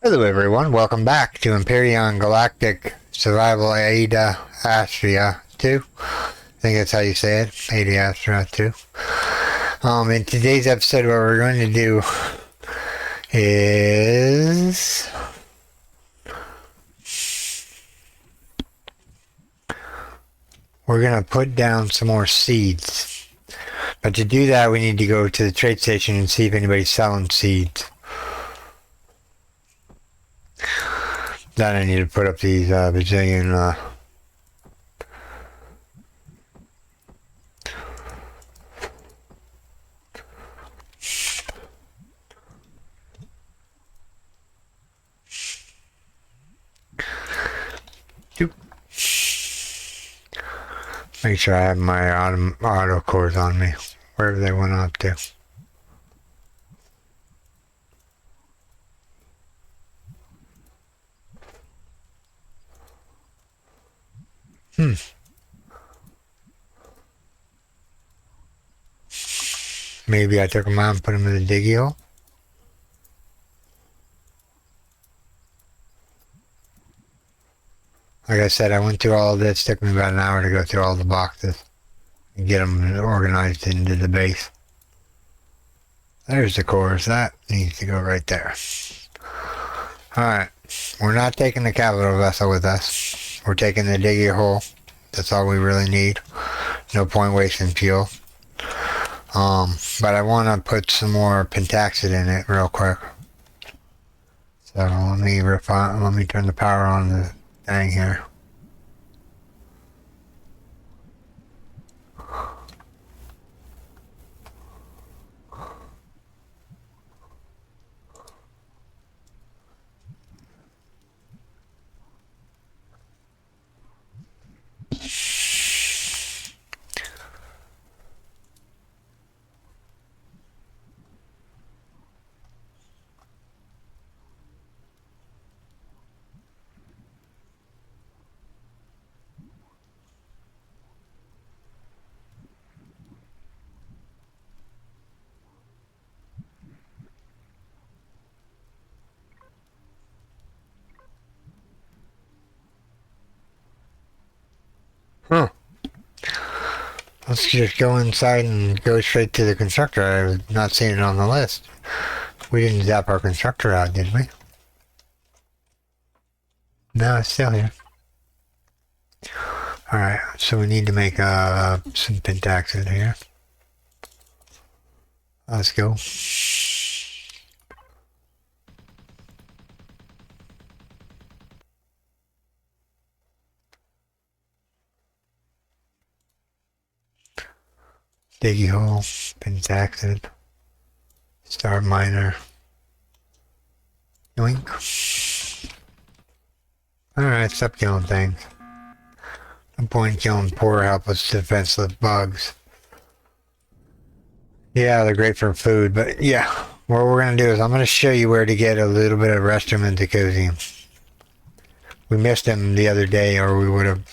Hello everyone, welcome back to Empyrion Galactic Survival Ada Astra 2. I think that's how you say it, Ada Astra 2. In today's episode what we're going to do is we're going to put down some more seeds. But to do that we need to go to the trade station and see if anybody's selling seeds. Then I need to put up these bazillion make sure I have my auto cores on me, wherever they went up to. Maybe I took them out and put them in the diggy hole. Like I said, I went through all of this. It took me about an hour to go through all the boxes and get them organized into the base. There's the cores. That needs to go right there. Alright. We're not taking the capital vessel with us. We're taking the diggy hole. That's all we really need. No point wasting fuel. But I want to put some more pentaxid in it real quick. So let me turn the power on the thing here. Huh. Let's just go inside and go straight to the constructor. I was not seeing it on the list. We didn't zap our constructor out, did we? No, it's still here. Alright, so we need to make some pentaxid here. Let's go. Diggy hole, pentaxid, star miner, yoink. Alright, stop killing things. No point in killing poor, helpless, defenseless bugs. Yeah, they're great for food, but yeah, what we're going to do is I'm going to show you where to get a little bit of restroom and decosium. We missed them the other day, or we would have.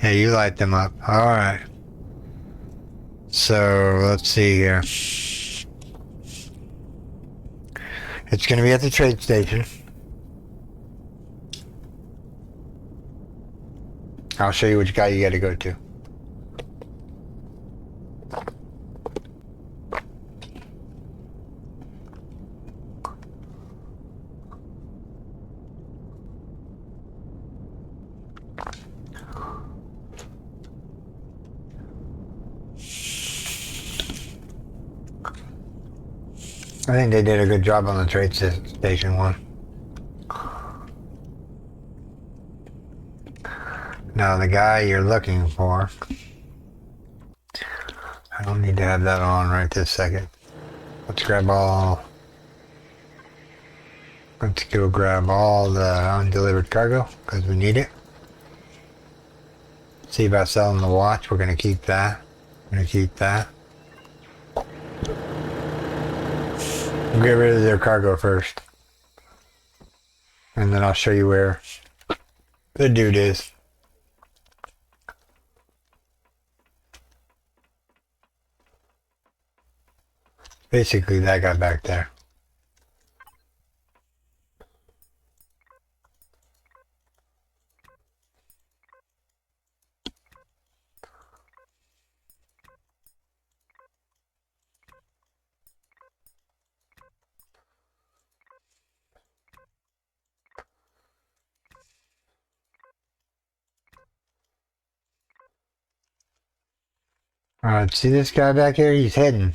Yeah, you light them up. Alright. So, let's see here. It's going to be at the trade station. I'll show you which guy you got to go to. I think they did a good job on the trade station one. Now the guy you're looking for, I don't need to have that on right this second. Let's go grab all the undelivered cargo because we need it. See about selling the watch. We're going to keep that. We'll get rid of their cargo first. And then I'll show you where the dude is. Basically that guy back there. Alright, see this guy back here? He's hidden.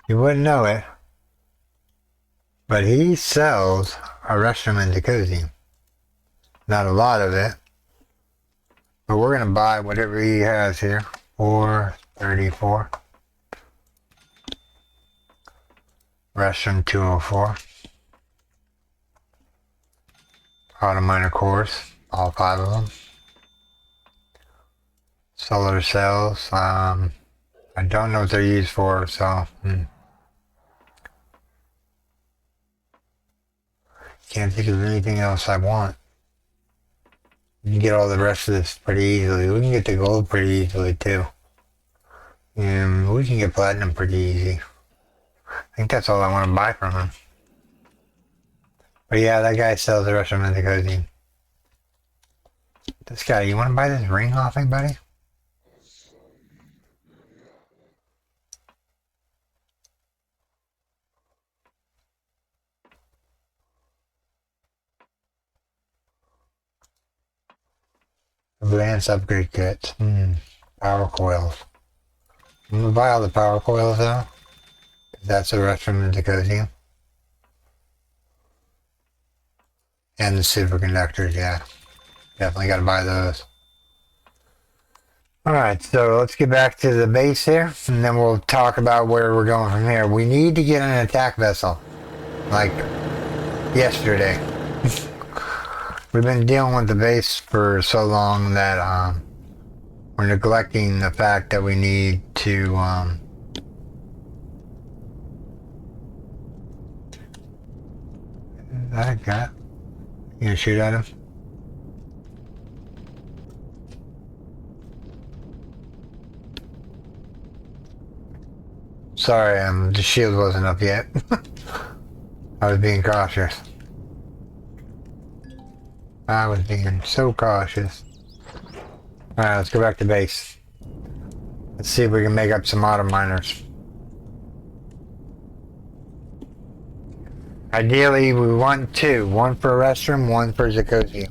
You wouldn't know it. But he sells a restroom in Jacuzzi. Not a lot of it. But we're going to buy whatever he has here. 434. Restroom 204. Auto miner cores. All 5 of them. Solar cells. I don't know what they're used for, so... Can't think of anything else I want. You can get all the rest of this pretty easily. We can get the gold pretty easily too. And we can get platinum pretty easy. I think that's all I want to buy from him. But yeah, that guy sells the rest of them in the cozy. This guy, you want to buy this ring off me, buddy? Advanced upgrade kits. Power coils. I'm gonna buy all the power coils though. That's the rest from the Decosium. And the superconductors, yeah. Definitely gotta buy those. Alright, so let's get back to the base here, and then we'll talk about where we're going from here. We need to get an attack vessel. Like yesterday. We've been dealing with the base for so long that we're neglecting the fact that we need to is that a guy? You gonna shoot at him? Sorry, the shield wasn't up yet. I was being cautious. I was being so cautious. Alright, let's go back to base. Let's see if we can make up some auto miners. Ideally, we want 2. One for a restroom, one for Jacuzzi.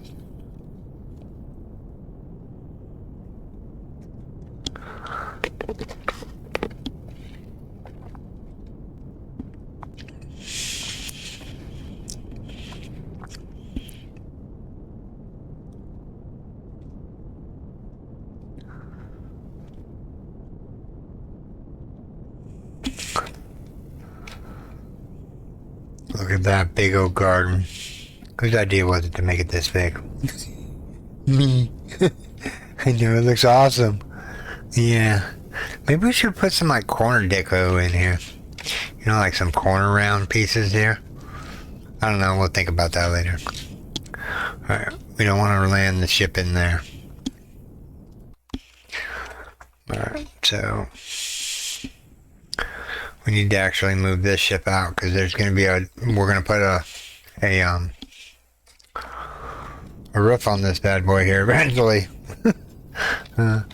Look at that big old garden. Whose idea was it to make it this big? Me. I know, it looks awesome. Yeah. Maybe we should put some like corner deco in here. You know, like some corner round pieces here. I don't know, we'll think about that later. Alright, we don't want to land the ship in there. Alright, so... we need to actually move this ship out because there's going to be we're going to put a roof on this bad boy here eventually. The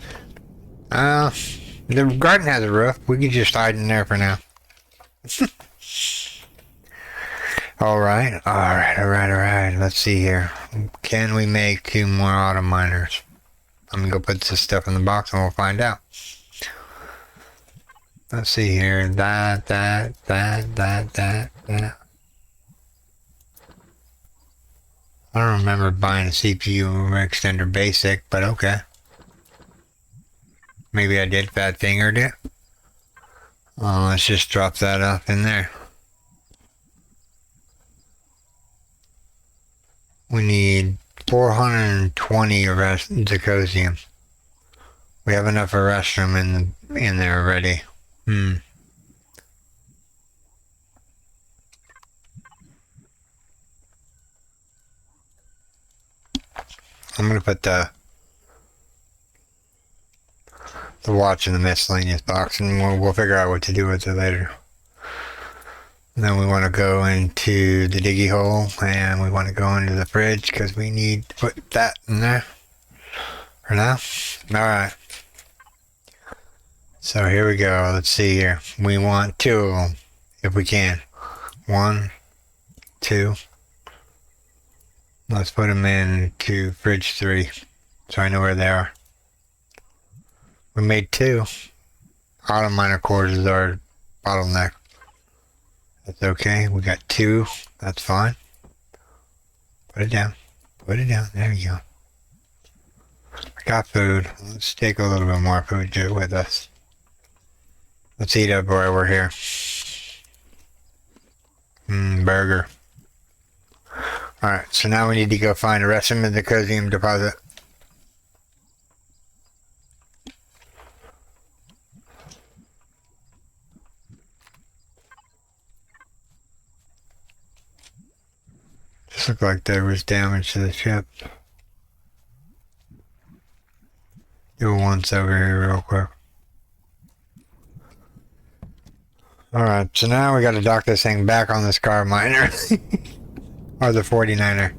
garden has a roof. We can just hide in there for now. Alright. Let's see here. Can we make 2 more auto miners? I'm going to go put this stuff in the box and we'll find out. Let's see here. That. I don't remember buying a CPU extender basic, but okay. Maybe I did fat fingered it. Let's just drop that up in there. We need 420 Zirconium. We have enough of a restroom in there already. I'm gonna put the watch in the miscellaneous box, and we'll figure out what to do with it later. And then we want to go into the diggy hole, and we want to go into the fridge because we need to put that in there for now. Alright. So here we go. Let's see here. We want 2 of them if we can. 1, 2. Let's put them into fridge 3 so I know where they are. We made 2. Auto miner cores is our bottleneck. That's okay. We got 2. That's fine. Put it down. Put it down. There you go. I got food. Let's take a little bit more food to with us. Let's eat up while we're here. Burger. Alright, so now we need to go find the rest of the cosium deposit. Just looked like there was damage to the ship. Do it once over here real quick. Alright, so now we gotta dock this thing back on the Scar Miner. Or the 49er.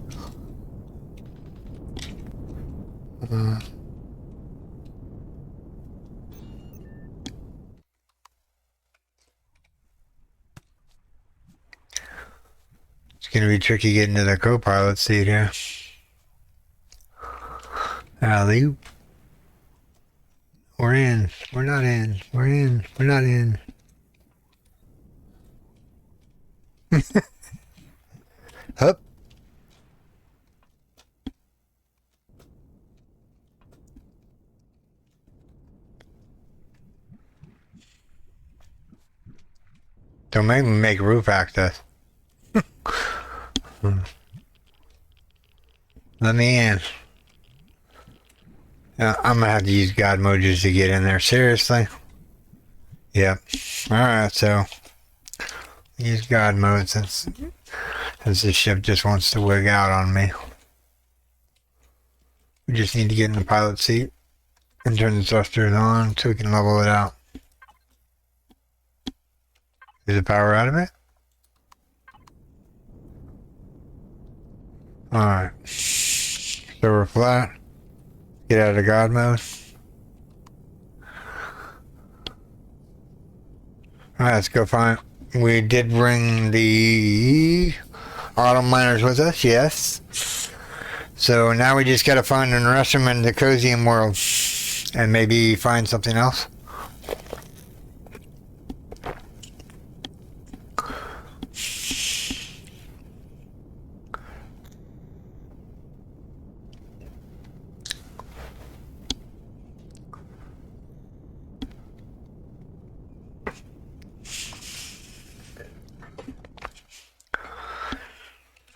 It's gonna be tricky getting to the co-pilot seat here. Alley. We're in. We're not in. We're in. We're not in. Hup. Don't make me make roof access. Let me in. I'm gonna have to use God mode just to get in there. Seriously? Yep. Alright, so use God mode since the ship just wants to wig out on me. We just need to get in the pilot seat and turn the thrusters on so we can level it out. Is the power out of it? Alright. So we're flat. Get out of God mode. Alright, let's go find. We did bring the auto miners with us, yes. So now we just gotta find and rush them in the cosium world. And maybe find something else.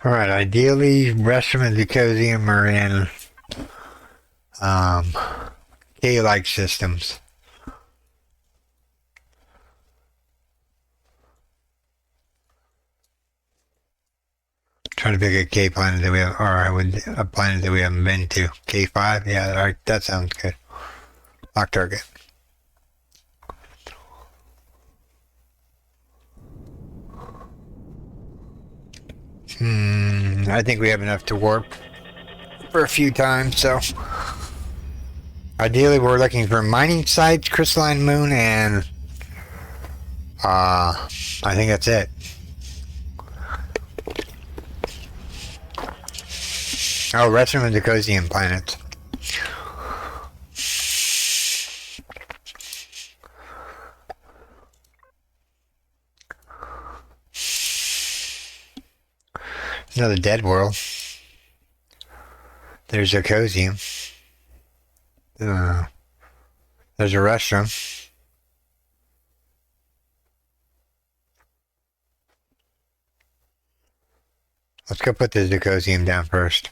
Alright, ideally, restroom and the cosium are in K-like systems. Trying to pick a K planet that we have, or a planet that we haven't been to. K5? Yeah, alright, that sounds good. Lock target. I think we have enough to warp for a few times, so ideally we're looking for mining sites, crystalline moon, and I think that's it. Oh, restroom and the cosium planets. Another dead world. There's a cosium. There's a restroom. Let's go put the cosium down first.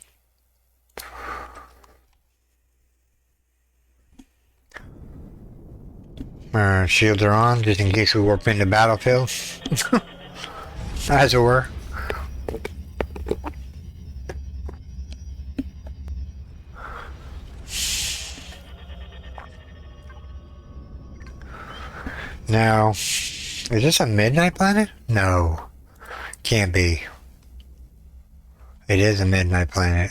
Our shields are on just in case we warp into battlefield. As it were. Now, is this a midnight planet? No, can't be. It is a midnight planet.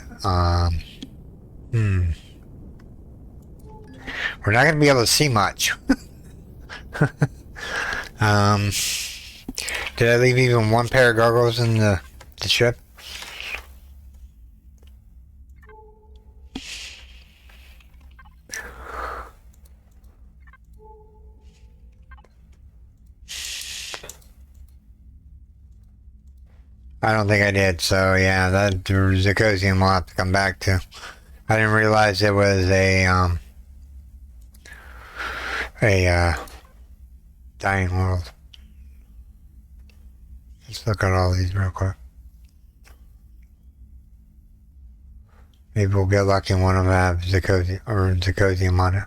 We're not going to be able to see much. Did I leave even one pair of goggles in the ship? I don't think I did, so yeah, that Zirconium will have to come back to. I didn't realize it was a dying world. Let's look at all these real quick. Maybe we'll get lucky and one of them have Zirconium on it.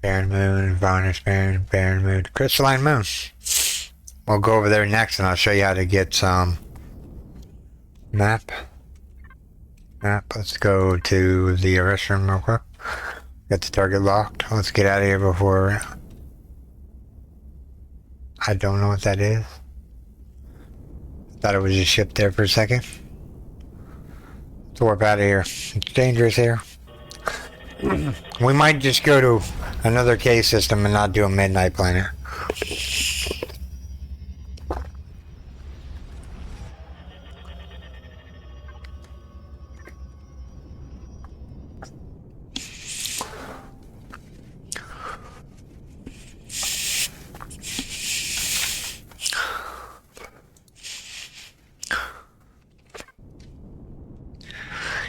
Barren moon, varnish barren moon, crystalline moon. We'll go over there next and I'll show you how to get some map. Let's go to the restroom real quick. Got the target locked. Let's get out of here before... I don't know what that is. Thought it was a ship there for a second. Let's warp out of here. It's dangerous here. We might just go to another K system and not do a midnight planet.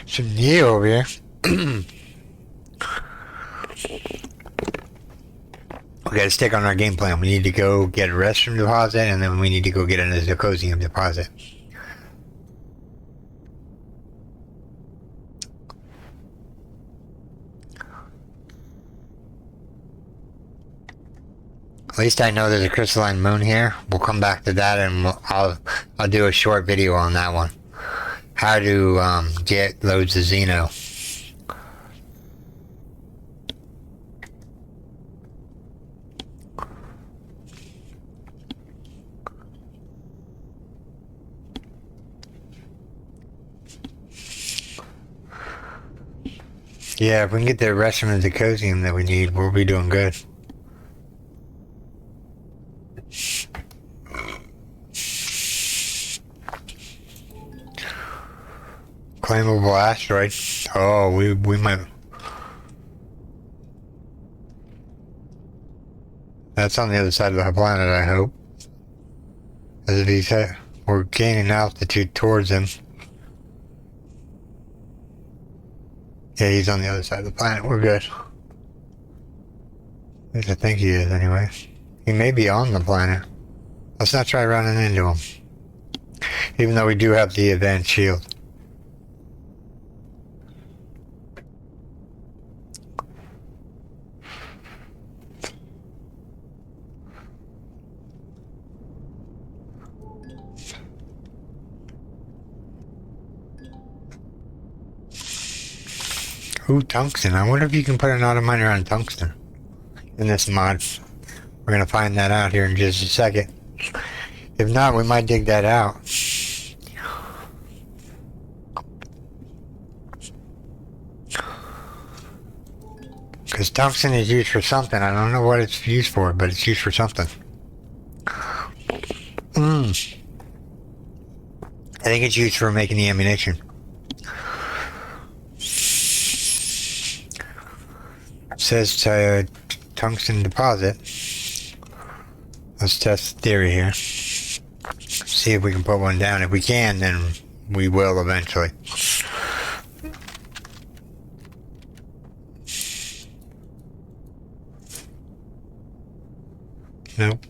Some new over here. We gotta stick on our game plan. We need to go get a restroom deposit and then we need to go get a Zirconium deposit. At least I know there's a crystalline moon here. We'll come back to that and I'll do a short video on that one. How to get loads of Xeno. Yeah, if we can get the rest of the Zirconium that we need, we'll be doing good. Claimable asteroid. Oh, we might... That's on the other side of the planet, I hope. As he said, we're gaining altitude towards him. Yeah, he's on the other side of the planet. We're good. At least I think he is, anyway. He may be on the planet. Let's not try running into him. Even though we do have the advanced shield. Ooh, tungsten. I wonder if you can put an autominer on tungsten in this mod. We're going to find that out here in just a second. If not, we might dig that out. Because tungsten is used for something. I don't know what it's used for, but it's used for something. I think it's used for making the ammunition. It says tungsten deposit. Let's test the theory here. See if we can put one down. If we can, then we will eventually. Nope.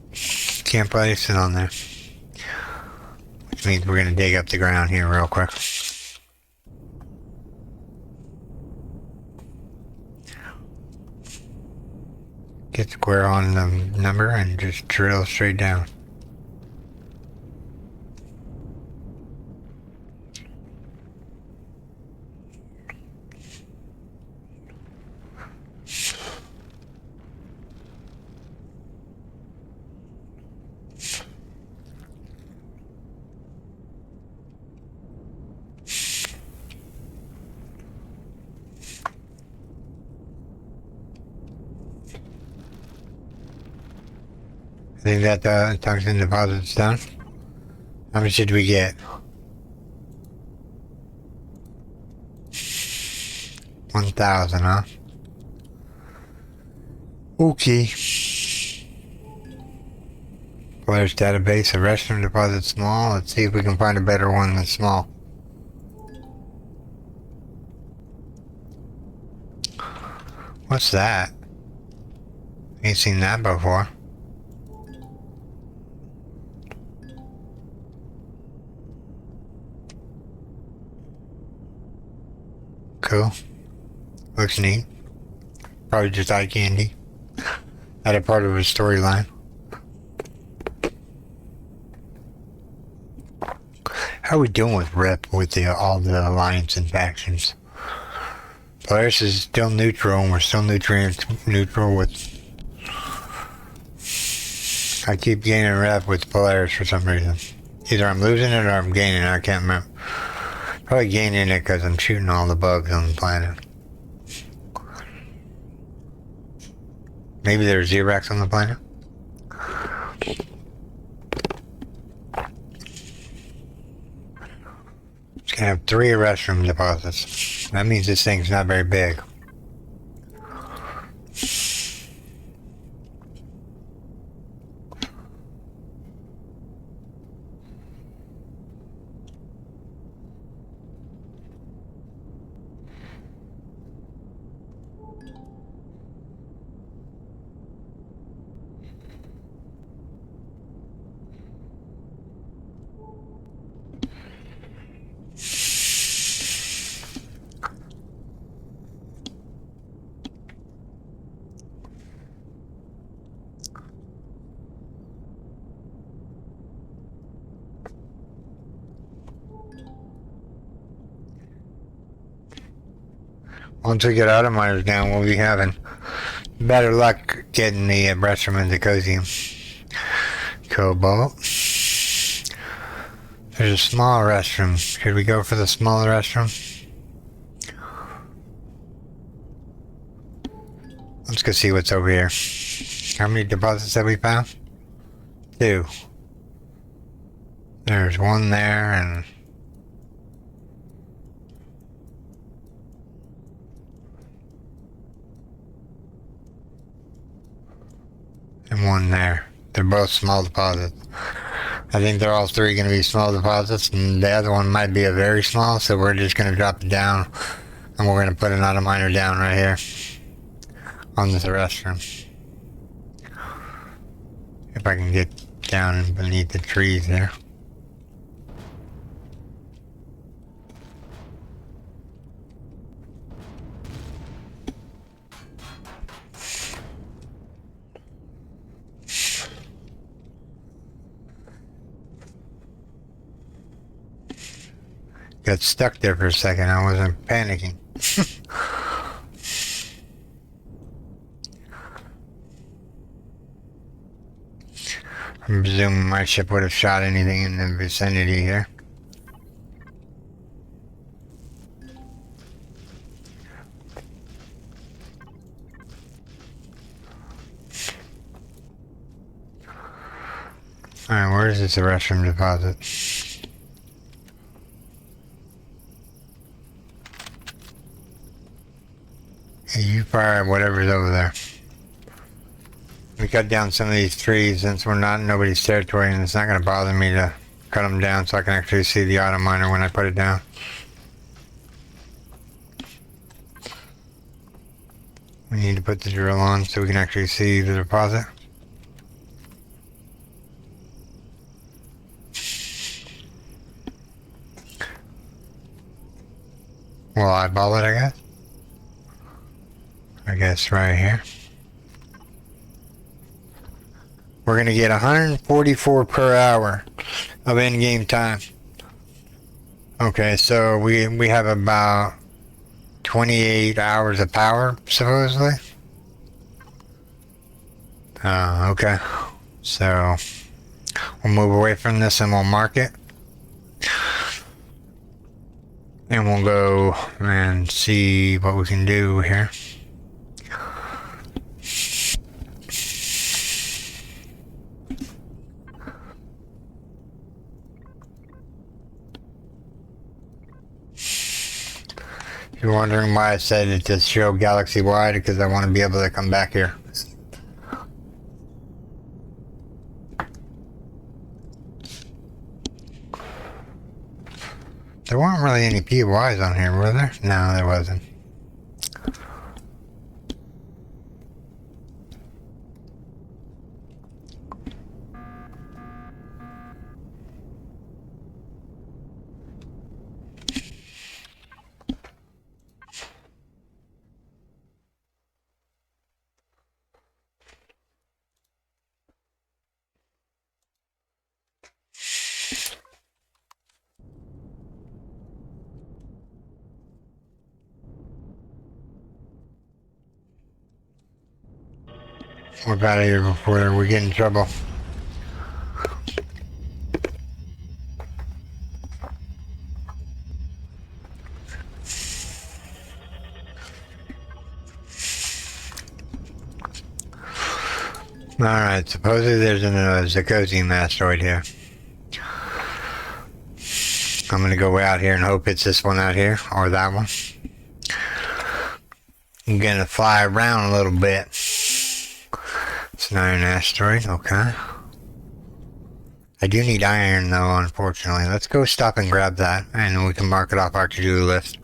Can't put anything on there. Which means we're going to dig up the ground here real quick. Get square on the number and just drill straight down. I think that the tungsten deposit's done. How much did we get? 1,000, huh? Okay. Player's database, a restroom deposit small. Let's see if we can find a better one than small. What's that? Ain't seen that before. Cool. Looks neat. Probably just eye candy. Added part of a storyline. How are we doing with Rep with all the alliance and factions? Polaris is still neutral, and we're still neutral with... I keep gaining Rep with Polaris for some reason. Either I'm losing it or I'm gaining it, I can't remember. Probably gaining it because I'm shooting all the bugs on the planet. Maybe there's Xerox on the planet? It's gonna have 3 restroom deposits. That means this thing's not very big. Once we get atomizers down, we'll be having better luck getting the restroom into Cosium. Cobalt. There's a small restroom. Should we go for the smaller restroom? Let's go see what's over here. How many deposits have we found? 2. There's 1 there and... and 1 there. They're both small deposits. I think they're all 3 going to be small deposits, and the other one might be a very small, so we're just going to drop it down, and we're going to put an autominer down right here on this restroom. If I can get down beneath the trees there. Got stuck there for a second. I wasn't panicking. I'm presuming my ship would have shot anything in the vicinity here. Alright, where is this restroom deposit? You fire whatever's over there. We cut down some of these trees since we're not in nobody's territory, and it's not going to bother me to cut them down so I can actually see the auto miner when I put it down. We need to put the drill on so we can actually see the deposit. We'll eyeball it, I guess. I guess right here. We're going to get 144 per hour of in-game time. Okay, so we have about 28 hours of power, supposedly. Okay. So we'll move away from this and we'll mark it. And we'll go and see what we can do here. If you're wondering why I said it to show galaxy-wide, because I want to be able to come back here. There weren't really any POIs on here, were there? No, there wasn't. We're out of here before we get in trouble. Alright, supposedly there's a Zirconium asteroid here. I'm gonna go way out here and hope it's this one out here, or that one. I'm gonna fly around a little bit. It's an iron asteroid, okay. I do need iron though, unfortunately. Let's go stop and grab that, and then we can mark it off our to-do list.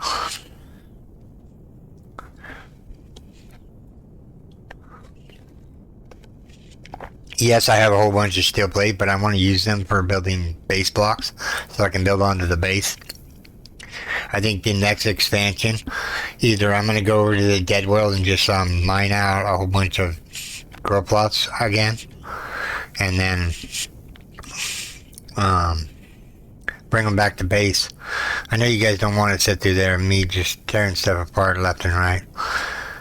Yes, I have a whole bunch of steel plate, but I want to use them for building base blocks, so I can build onto the base. I think the next expansion, either I'm going to go over to the dead world and just mine out a whole bunch of grow plots again, and then bring them back to base. I know you guys don't want to sit through there and me just tearing stuff apart left and right.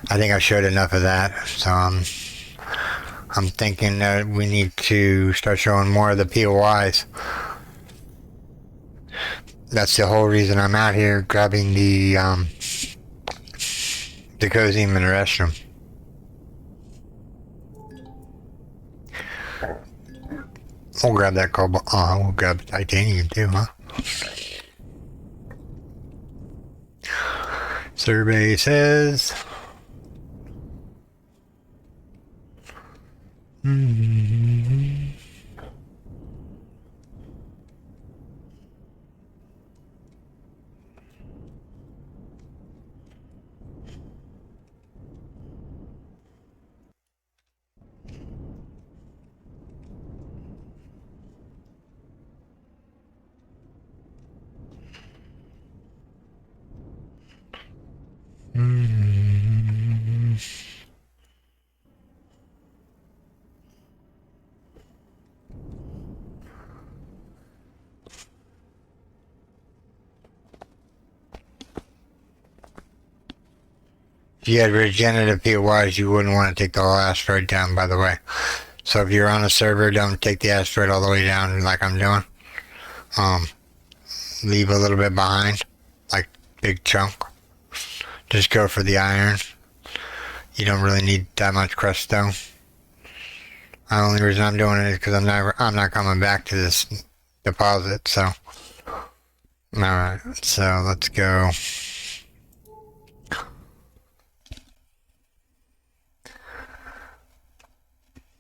I think I showed enough of that, so I'm thinking that we need to start showing more of the POIs. That's the whole reason I'm out here grabbing the Zirconium and the restroom. We'll grab that cobalt. Oh, we'll grab titanium too, huh? Survey says... If you had regenerative POIs, you wouldn't want to take the whole asteroid down, by the way. So if you're on a server, don't take the asteroid all the way down like I'm doing. Leave a little bit behind, like big chunk. Just go for the iron. You don't really need that much crushed stone. The only reason I'm doing it is because I'm not coming back to this deposit. So, all right. So let's go.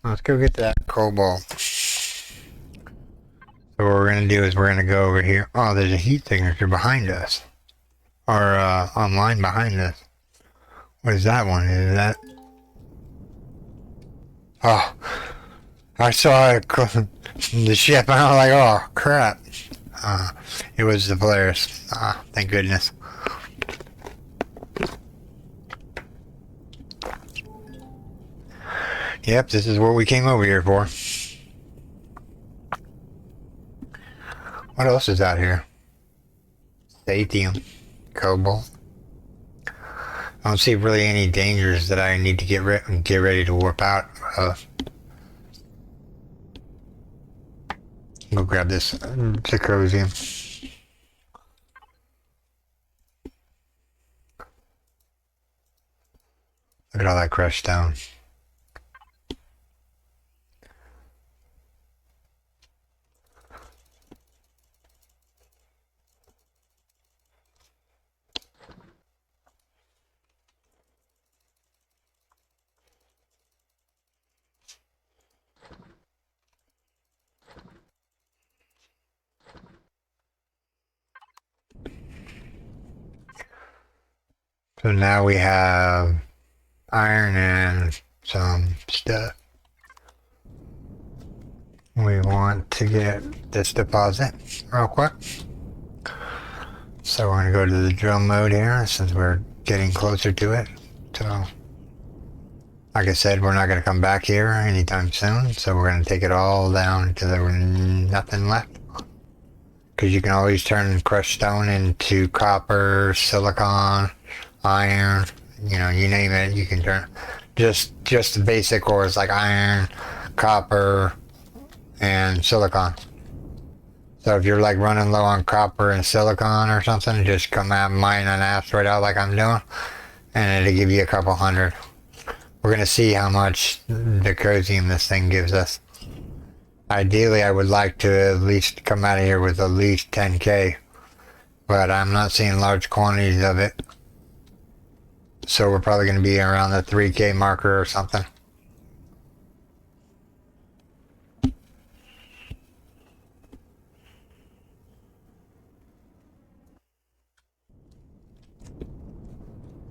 Let's go get that cobalt. So what we're going to do is we're going to go over here. Oh, there's a heat signature behind us. Or online behind us. What is that one? Is that... Oh, I saw it, the ship and I was like, oh, crap. It was the Polaris. Thank goodness. Yep, this is what we came over here for. What else is out here? Statium, cobalt. I don't see really any dangers that I need to get ready to warp out of. Go grab this Zirconium. Look at all that crushed stone. So now we have iron and some stuff. We want to get this deposit real quick. So we're going to go to the drill mode here since we're getting closer to it. So, like I said, we're not going to come back here anytime soon. So we're going to take it all down until there was nothing left. Because you can always turn crushed stone into copper, silicon, iron, you know, you name it, you can turn. Just the basic ores like iron, copper, and silicon. So if you're like running low on copper and silicon or something, just come out and mine an Astra out like I'm doing, and it'll give you a couple hundred. We're going to see how much dicosium this thing gives us. Ideally, I would like to at least come out of here with at least 10k, but I'm not seeing large quantities of it. So we're probably going to be around the 3k marker or something.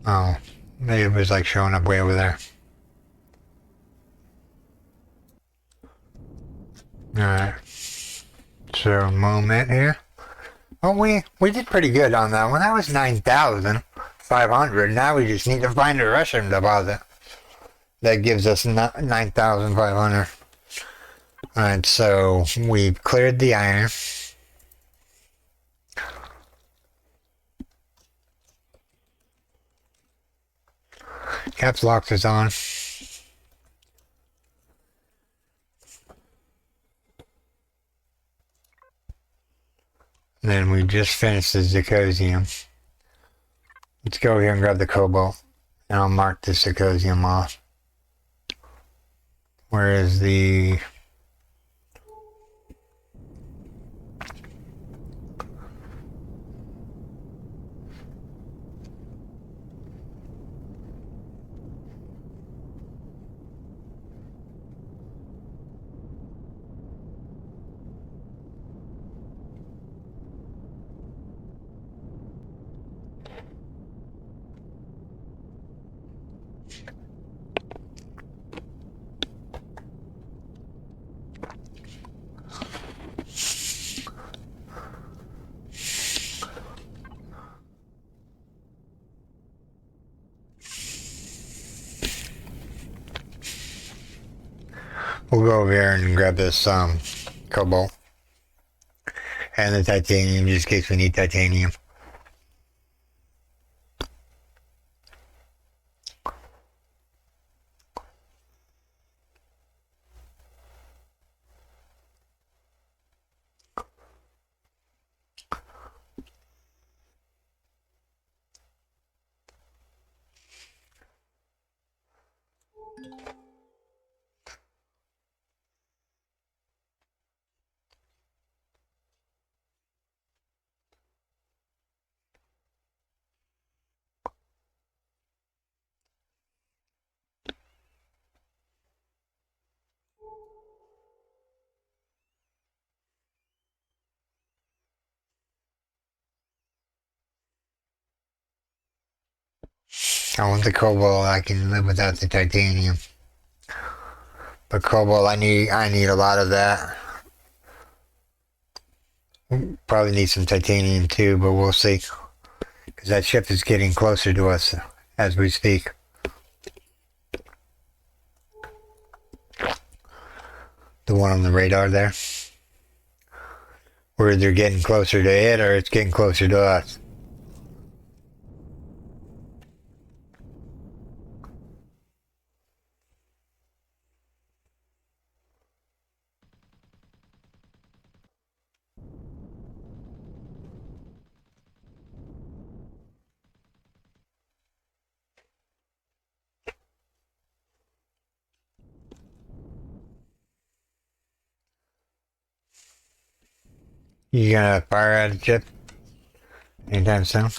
Oh, maybe it was like showing up way over there. Alright. So, moment here. Oh, we did pretty good on that one. That was 9,500. Now we just need to find a Russian deposit. That gives us 9,500. Alright, so we've cleared the iron. Caps lock is on. And then we just finished the zirconium. Let's go here and grab the cobalt. And I'll mark the zirconium off. Where is the... We'll go over here and grab this cobalt and the titanium just in case we need titanium. I want the cobalt. I can live without the titanium. But cobalt, I need a lot of that. Probably need some titanium too, but we'll see. Because that ship is getting closer to us as we speak. The one on the radar there. We're either getting closer to it or it's getting closer to us. You gonna fire at a ship anytime soon?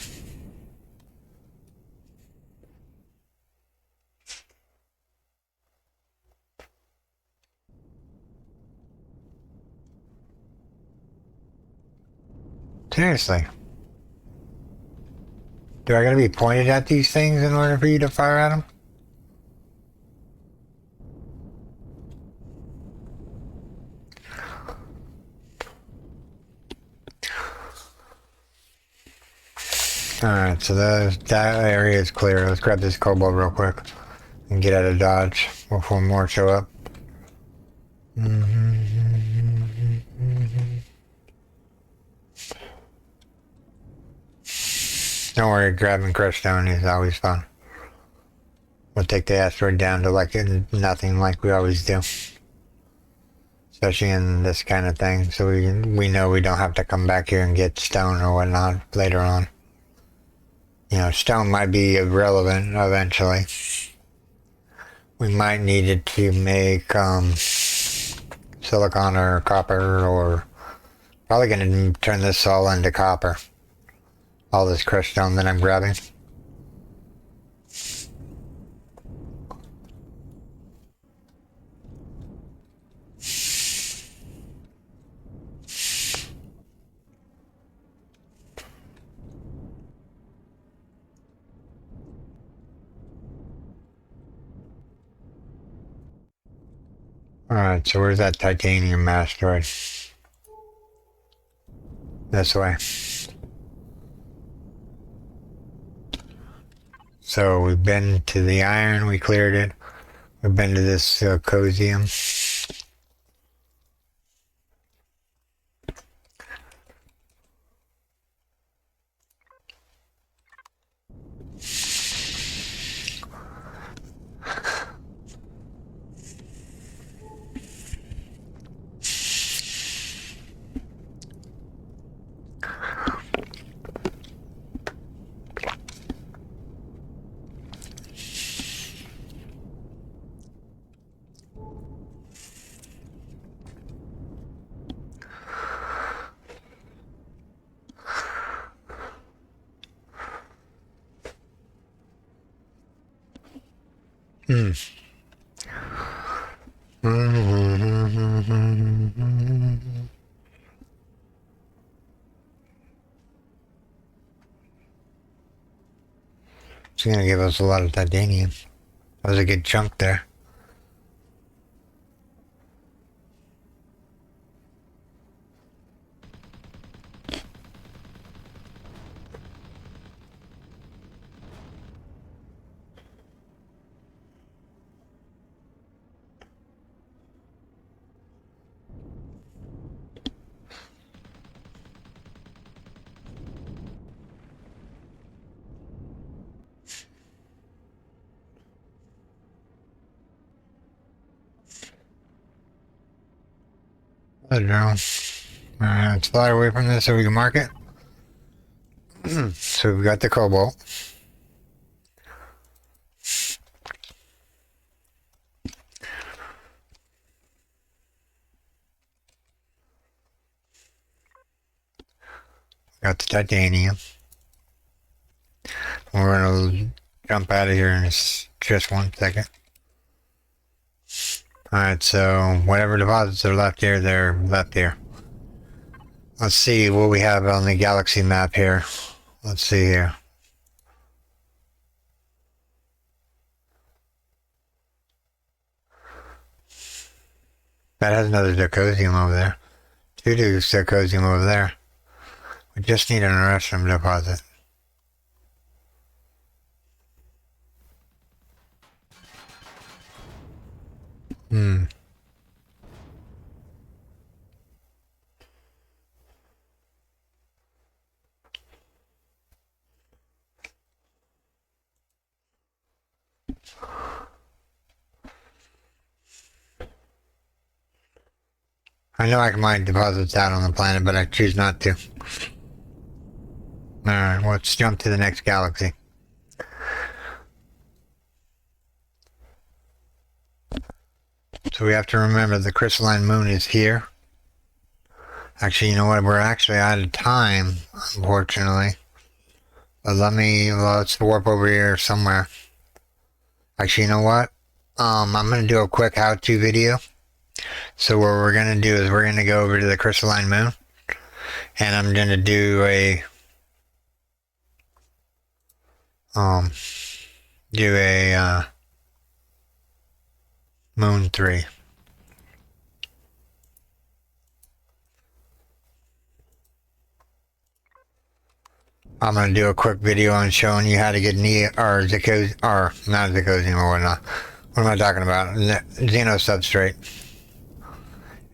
Seriously. Do I gotta be pointed at these things in order for you to fire at them? Alright, so that area is clear. Let's grab this kobold real quick and get out of dodge before more show up. Don't worry, grabbing crushed stone is always fun. We'll take the asteroid down to like nothing like we always do. Especially in this kind of thing, so we know we don't have to come back here and get stone or whatnot later on. You know, stone might be irrelevant eventually. We might need it to make silicon or copper, or probably going to turn this all into copper. All this crushed stone that I'm grabbing. Alright, so where's that titanium asteroid? This way. So we've been to the iron, we cleared it. We've been to this cosium. Just gonna give us a lot of titanium. That was a good chunk there. I don't know. Let's fly away from this so we can mark it. So we've got the cobalt. Got the titanium. We're gonna jump out of here in just 1 second. Alright, so whatever deposits are left here, they're left here. Let's see what we have on the galaxy map here. Let's see here. That has another zirconium over there. 2 zirconium over there. We just need an iridium deposit. I know I can mine deposits out on the planet, but I choose not to. Alright, well, let's jump to the next galaxy. So we have to remember the crystalline moon is here. Actually, you know what? We're actually out of time, unfortunately. But let's warp over here somewhere. Actually, you know what? I'm going to do a quick how-to video. So what we're going to do is we're going to go over to the crystalline moon. And I'm going to do do a Moon 3. I'm going to do a quick video on showing you how to get Zirconium, or not Zirconium or whatnot. What am I talking about? Xeno substrate.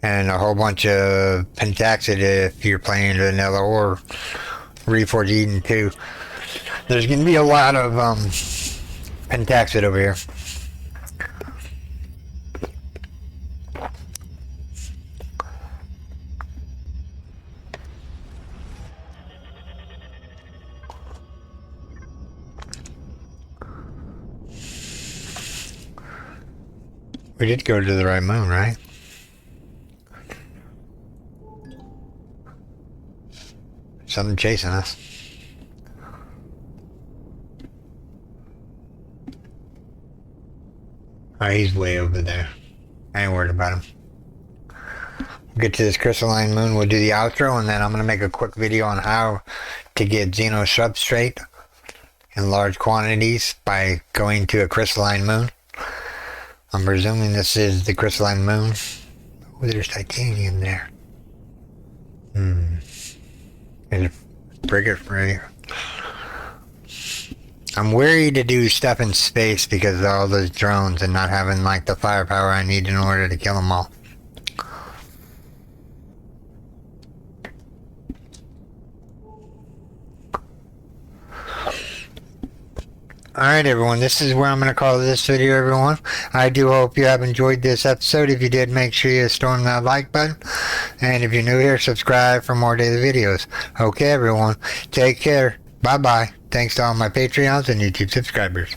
And a whole bunch of pentaxid if you're playing vanilla, or Reforged Eden 2. There's going to be a lot of pentaxid over here. We did go to the right moon, right? Something chasing us. Oh, he's way over there. I ain't worried about him. We'll get to this crystalline moon, we'll do the outro, and then I'm going to make a quick video on how to get Xeno substrate in large quantities by going to a crystalline moon. I'm presuming this is the crystalline moon. Oh, there's titanium there. There's a frigate right here. I'm wary to do stuff in space because of all those drones and not having like the firepower I need in order to kill them all. Alright everyone, this is where I'm going to call this video, everyone. I do hope you have enjoyed this episode. If you did, make sure you storm that like button. And if you're new here, subscribe for more daily videos. Okay everyone, take care. Bye bye. Thanks to all my Patreons and YouTube subscribers.